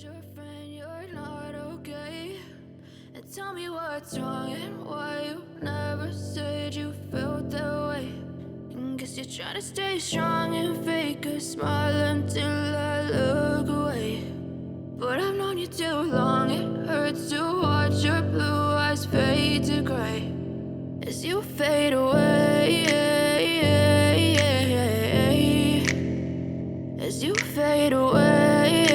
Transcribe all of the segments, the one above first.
told your friend you're not okay, and tell me what's wrong and why you never said you felt that way. And guess you're trying to stay strong and fake a smile until I look away. But I've known you too long, it hurts to watch your blue eyes fade to gray as you fade away, as you fade away.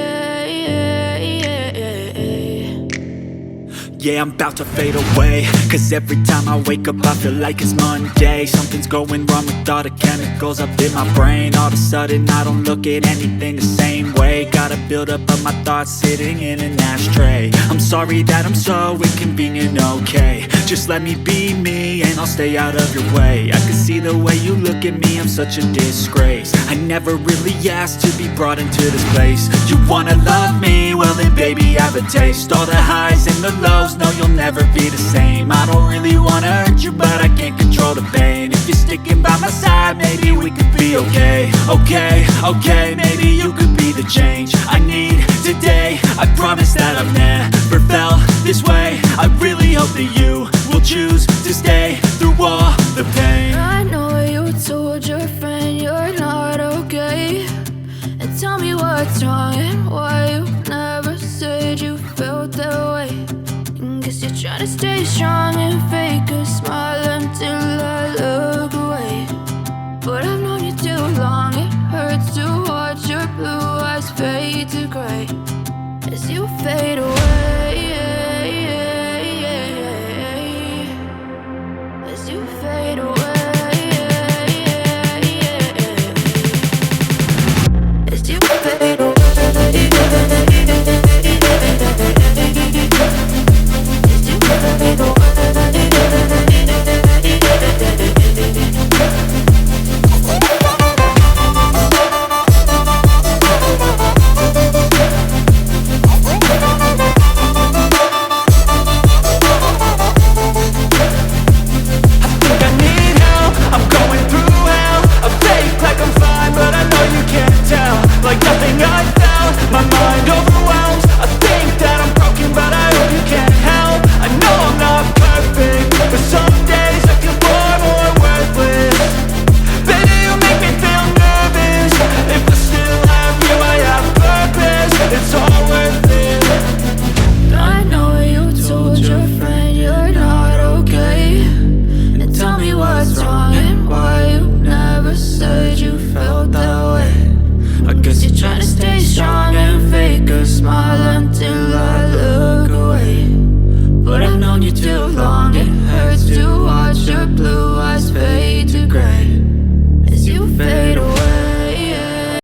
Yeah, I'm about to fade away, cause every time I wake up I feel like it's Monday. Something's going wrong with all the chemicals up in my brain. All of a sudden I don't look at anything the same way. Got a buildup of my thoughts sitting in an ashtray. I'm sorry that I'm so inconvenient, okay. Just let me be me and I'll stay out of your way. I can see the way you look at me, I'm such a disgrace. I never really asked to be brought into this place. You wanna love me? Well then baby, have a taste. All the highs and the lows, no, you'll never be the same. I don't really wanna hurt you, but I can't control the pain. If you're sticking by my side, maybe we could be okay. Okay, maybe you could be the change I need today. I promise that I've never felt this way. I really hope that you will choose to stay through all the pain. I know you told your friend you're not okay, and tell me what's wrong and why you never said you felt that way. And guess you're trying to stay strong and fake a smile until I look away. But I've known you too long, it hurts to watch your blue eyes fade to gray as you fade away.